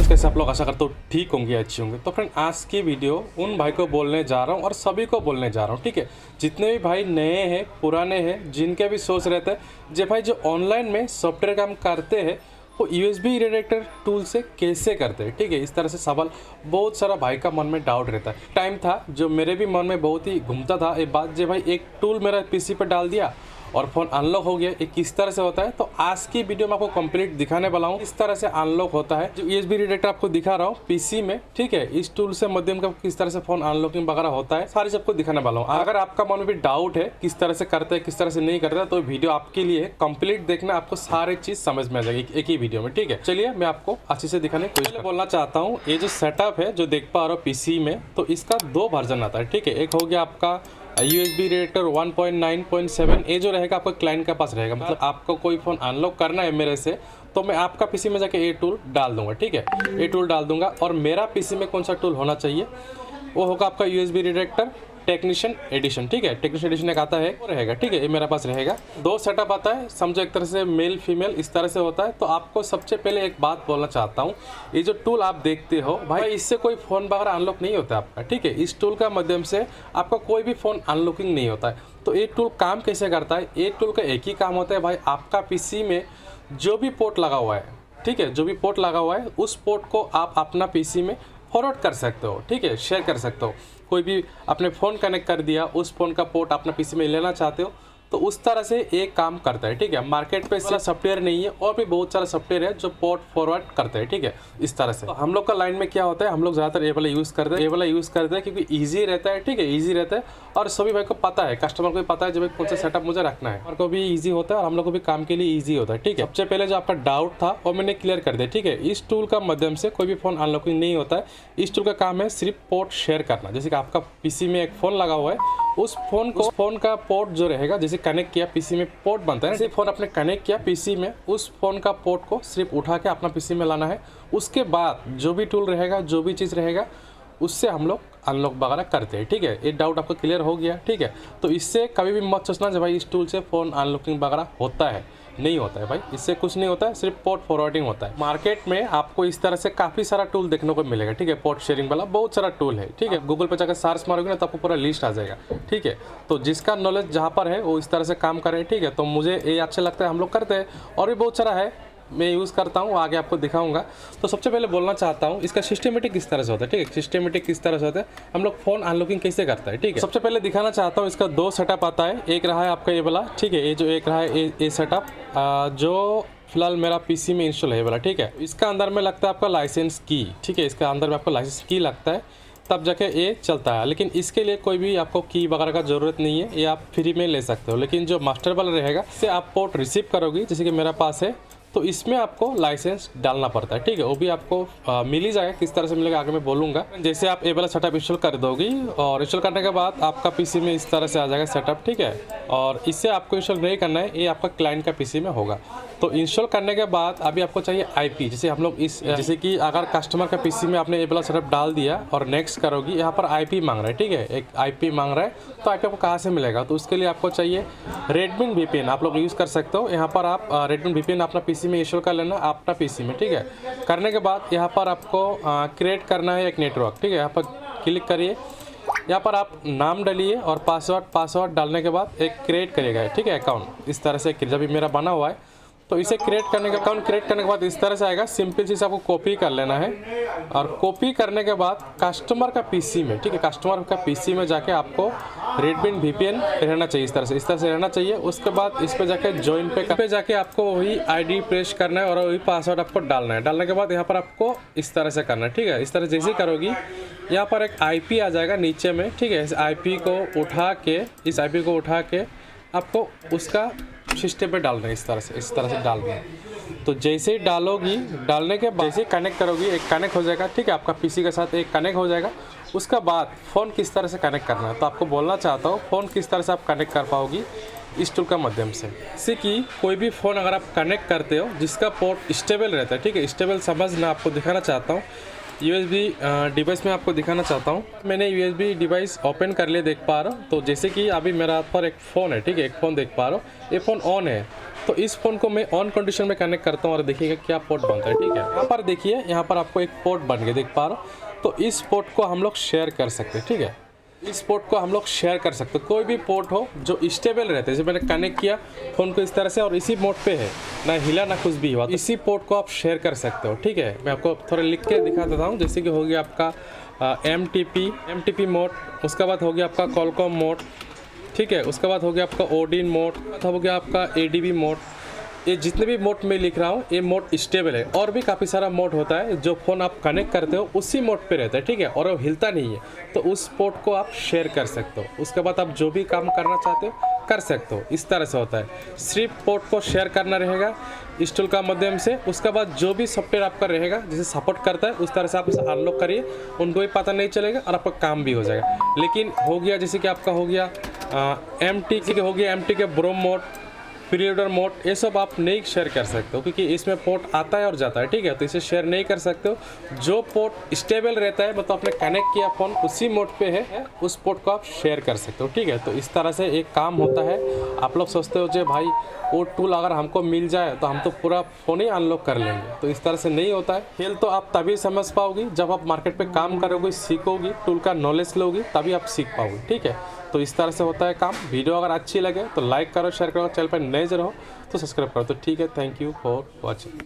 Friends, कैसे आप लोग? आशा करता हूँ ठीक होंगे, अच्छे होंगे। तो फ्रेंड, आज की वीडियो उन भाई को बोलने जा रहा हूँ और सभी को बोलने जा रहा हूँ, ठीक है। जितने भी भाई नए हैं, पुराने हैं, जिनके भी सोच रहते हैं जो भाई जो ऑनलाइन में सॉफ्टवेयर काम करते हैं वो यूएसबी रिडायरेक्टर टूल से कैसे करते हैं, ठीक है। इस तरह से सवाल बहुत सारा भाई का मन में डाउट रहता है। टाइम था जो मेरे भी मन में बहुत ही घूमता था एक बात, जो भाई एक टूल मेरा पीसी पर डाल दिया और फ़ोन अनलॉक हो गया, ये किस तरह से होता है। तो आज की वीडियो में आपको कंप्लीट दिखाने वाला हूँ किस तरह से अनलॉक होता है। जो यूएसबी रिडायरेक्टर आपको दिखा रहा हूँ पीसी में, ठीक है, इस टूल से माध्यम का किस तरह से फ़ोन अनलॉकिंग वगैरह होता है, सारी सबको दिखाने वाला हूँ। अगर आपका मन में भी डाउट है किस तरह से करते हैं किस तरह से नहीं करता, तो वीडियो आपके लिए कंप्लीट देखना, आपको सारी चीज़ समझ में आ जाएगी एक ही वीडियो में, ठीक है। चलिए मैं आपको अच्छे से दिखाने की कोशिश बोलना चाहता हूँ। ये जो सेटअप है जो देख पा रहा हूँ पीसी में, तो इसका दो वर्जन आता है, ठीक है। एक हो गया आपका यूएसबी रिडायरेक्टर 1.9.7, ये जो रहेगा आपका क्लाइंट के पास रहेगा। मतलब आपको कोई फ़ोन अनलॉक करना है मेरे से, तो मैं आपका पीसी में जाके ये टूल डाल दूंगा, ठीक है। ये टूल डाल दूंगा और मेरा पीसी में कौन सा टूल होना चाहिए वो होगा आपका यूएसबी रिडायरेक्टर टेक्नीशियन एडिशन, ठीक है। टेक्नीशियन एडिशन एक आता है वो रहेगा, ठीक है, ये मेरे पास रहेगा। दो सेटअप आता है, समझो एक तरह से मेल फीमेल इस तरह से होता है। तो आपको सबसे पहले एक बात बोलना चाहता हूँ, ये जो टूल आप देखते हो भाई, इससे कोई फ़ोन वगैरह अनलॉक नहीं होता आपका, ठीक है। इस टूल का माध्यम से आपका कोई भी फ़ोन अनलॉकिंग नहीं होता है। तो ये टूल काम कैसे करता है? ये टूल का एक ही काम होता है भाई, आपका पीसी में जो भी पोर्ट लगा हुआ है, ठीक है, जो भी पोर्ट लगा हुआ है उस पोर्ट को आप अपना पीसी में फॉरवर्ड कर सकते हो, ठीक है, शेयर कर सकते हो। कोई भी अपने फ़ोन कनेक्ट कर दिया, उस फ़ोन का पोर्ट अपना पीसी में लेना चाहते हो, तो उस तरह से एक काम करता है, ठीक है। मार्केट पे इसका सॉफ्टवेयर नहीं है, और भी बहुत सारा सॉफ्टवेयर है जो पोर्ट फॉरवर्ड करते हैं, ठीक है, इस तरह से। तो हम लोग का लाइन में क्या होता है, हम लोग ज़्यादातर ये वाला यूज़ करते हैं, ये वाला यूज़ करते हैं क्योंकि ईजी रहता है, ठीक है, ईजी रहता है। और सभी भाई को पता है, कस्टमर को भी पता है जब कौन सा सेटअप मुझे रखना है, और को भी ईजी होता है और हम लोग को भी काम के लिए ईजी होता है, ठीक है। सबसे पहले जो आपका डाउट था वो मैंने क्लियर कर दिया, ठीक है। इस टूल का माध्यम से कोई भी फ़ोन अनलॉकिंग नहीं होता है। इस टूल का काम है सिर्फ पोर्ट शेयर करना। जैसे कि आपका पीसी में एक फ़ोन लगा हुआ है, उस फ़ोन का पोर्ट जो रहेगा, जैसे कनेक्ट किया पीसी में पोर्ट बनता है, फ़ोन आपने कनेक्ट किया पीसी में, उस फ़ोन का पोर्ट को सिर्फ उठा के अपना पीसी में लाना है। उसके बाद जो भी टूल रहेगा, जो भी चीज़ रहेगा, उससे हम लोग अनलॉक वगैरह करते हैं, ठीक है। ये डाउट आपको क्लियर हो गया, ठीक है। तो इससे कभी भी मत सोचना जब भाई इस टूल से फ़ोन अनलॉकिंग वगैरह होता है, नहीं होता है भाई, इससे कुछ नहीं होता है, सिर्फ पोर्ट फॉरवर्डिंग होता है। मार्केट में आपको इस तरह से काफ़ी सारा टूल देखने को मिलेगा, ठीक है, पोर्ट शेयरिंग वाला बहुत सारा टूल है, ठीक है। गूगल पे जाकर सर्च मारोगे ना तो आपको पूरा लिस्ट आ जाएगा, ठीक है। तो जिसका नॉलेज जहाँ पर है वो इस तरह से काम करे, ठीक है। तो मुझे ये अच्छा लगता है, हम लोग करते हैं, और भी बहुत सारा है मैं यूज़ करता हूँ, आगे आपको दिखाऊंगा। तो सबसे पहले बोलना चाहता हूँ इसका सिस्टमेटिक किस तरह से होता है, ठीक है। सिस्टमेटिक किस तरह से होता है, हम लोग फ़ोन अनलॉकिंग कैसे करता है, ठीक है। सबसे पहले दिखाना चाहता हूँ इसका दो सेटअप आता है। एक रहा है आपका ये वाला, ठीक है, ये जो एक रहा है ये सेटअप जो फिलहाल मेरा पीसी में इंस्टॉल है वाला, ठीक है। इसका अंदर में लगता है आपका लाइसेंस की, ठीक है, इसका अंदर में आपको लाइसेंस की लगता है, तब जाके ये चलता है। लेकिन इसके लिए कोई भी आपको की वगैरह का ज़रूरत नहीं है, ये आप फ्री में ले सकते हो। लेकिन जो मास्टर वाला रहेगा, इससे आप पोर्ट रिसीव करोगी, जैसे कि मेरा पास है, तो इसमें आपको लाइसेंस डालना पड़ता है, ठीक है। वो भी आपको मिल ही जाएगा, किस तरह से मिलेगा आगे मैं बोलूँगा। जैसे आप ये वाला सेटअप इंस्टॉल कर दोगी, और इंस्टॉल करने के बाद आपका पीसी में इस तरह से आ जाएगा सेटअप, ठीक है। और इससे आपको इंस्टॉल नहीं करना है, ये आपका क्लाइंट का पीसी में होगा। तो इंस्टॉल करने के बाद अभी आपको चाहिए आईपी। जैसे हम लोग जैसे कि अगर कस्टमर का पीसी में आपने ये वाला सेटअप डाल दिया और नेक्स्ट करोगी, यहाँ पर आईपी मांग रहा है, ठीक है, एक आईपी मांग रहा है। तो आईपी आपको कहाँ से मिलेगा? तो उसके लिए आपको चाहिए रेडमी वीपीएन, आप लोग यूज़ कर सकते हो। यहाँ पर आप रेडमी वीपीएन अपना पीसी में इंस्टॉल कर लेना, अपना पीसी में, ठीक है। करने के बाद यहाँ पर आपको क्रिएट करना है एक नेटवर्क, ठीक है। यहाँ पर क्लिक करिए, यहाँ पर आप नाम डालिए और पासवर्ड डालने के बाद एक क्रिएट करिएगा, ठीक है, अकाउंट। इस तरह से जब मेरा बना हुआ है, तो इसे अकाउंट क्रिएट करने के बाद इस तरह से आएगा। सिंपल चीज़ आपको कॉपी कर लेना है, और कॉपी करने के बाद कस्टमर का पीसी में, ठीक है, कस्टमर का पीसी में जाके आपको रेडमी वीपीएन रहना चाहिए, इस तरह से रहना चाहिए। उसके बाद इस पे जाके ज्वाइन पे जाके आपको वही आईडी प्रेस करना है और वही पासवर्ड आपको डालना है। डालने के बाद यहाँ पर आपको इस तरह से करना है, ठीक है। इस तरह जैसे ही करोगी, यहाँ पर एक आईपी आ जाएगा नीचे में, ठीक है। इस आईपी को उठा के आपको उसका सिस्टम पे डालना है, इस तरह से डालना है। तो जैसे ही डालोगी, डालने के बाद जैसे ही कनेक्ट करोगी, एक कनेक्ट हो जाएगा, ठीक है, आपका पीसी के साथ एक कनेक्ट हो जाएगा। उसके बाद फ़ोन किस तरह से कनेक्ट करना है, तो आपको बोलना चाहता हूँ फ़ोन किस तरह से आप कनेक्ट कर पाओगी इस टूल का माध्यम से। जैसे कि कोई भी फ़ोन अगर आप कनेक्ट करते हो जिसका पोर्ट स्टेबल रहता है, ठीक है, स्टेबल समझना, आपको दिखाना चाहता हूँ। USB डिवाइस में आपको दिखाना चाहता हूँ। मैंने USB डिवाइस ओपन कर लिया, देख पा रहा हूँ। तो जैसे कि अभी मेरा हाथ पर एक फ़ोन है, ठीक है, एक फ़ोन देख पा रहा हूँ, ये फ़ोन ऑन है। तो इस फ़ोन को मैं ऑन कंडीशन में कनेक्ट करता हूँ और देखिएगा क्या पोर्ट बनता है, ठीक है। यहाँ पर देखिए, यहाँ पर आपको एक पोर्ट बन गया, देख पा रहा हूँ। तो इस पोर्ट को हम लोग शेयर कर सकते हैं, ठीक है। इस पोर्ट को हम लोग शेयर कर सकते हैं, कोई भी पोर्ट हो जो स्टेबल रहते हैं। जैसे मैंने कनेक्ट किया फ़ोन को इस तरह से और इसी मोड पे है, ना हिला ना कुछ भी हुआ, तो इसी पोर्ट को आप शेयर कर सकते हो, ठीक है। मैं आपको थोड़ा लिख के दिखा देता हूँ। जैसे कि हो गया आपका MTP मोड, उसके बाद हो गया आपका कॉलकॉम मोड, ठीक है, उसके बाद हो गया आपका ओडिन मोड, हो गया आपका ADB मोड। ये जितने भी मोड मैं लिख रहा हूँ ये मोड स्टेबल है। और भी काफ़ी सारा मोड होता है जो फ़ोन आप कनेक्ट करते हो उसी मोड पे रहता है, ठीक है, और वो हिलता नहीं है। तो उस पोर्ट को आप शेयर कर सकते हो। उसके बाद आप जो भी काम करना चाहते हो कर सकते हो। इस तरह से होता है। सिर्फ पोर्ट को शेयर करना रहेगा इस टूल का माध्यम से। उसके बाद जो भी सॉफ्टवेयर आपका रहेगा जैसे सपोर्ट करता है उस तरह से आप इसे अनलॉक करिए, उनको भी पता नहीं चलेगा और आपका काम भी हो जाएगा। लेकिन हो गया जैसे कि आपका हो गया MT के ब्रोम मोड, प्रीलोडर मोड, ये सब आप नहीं शेयर कर सकते हो क्योंकि इसमें पोर्ट आता है और जाता है, ठीक है। तो इसे शेयर नहीं कर सकते हो। जो पोर्ट स्टेबल रहता है, मतलब आपने कनेक्ट किया फ़ोन उसी मोड पे है, उस पोर्ट को आप शेयर कर सकते हो, ठीक है। तो इस तरह से एक काम होता है। आप लोग सोचते हो जो भाई वो टूल अगर हमको मिल जाए तो हम तो पूरा फ़ोन ही अनलॉक कर लेंगे, तो इस तरह से नहीं होता है। खेल तो आप तभी समझ पाओगी जब आप मार्केट पे काम करोगे, सीखोगी, टूल का नॉलेज लोगी, तभी आप सीख पाओगे, ठीक है। तो इस तरह से होता है काम। वीडियो अगर अच्छी लगे तो लाइक करो, शेयर करो, चैनल पर नए हो तो सब्सक्राइब करो। तो ठीक है, थैंक यू फॉर वॉचिंग।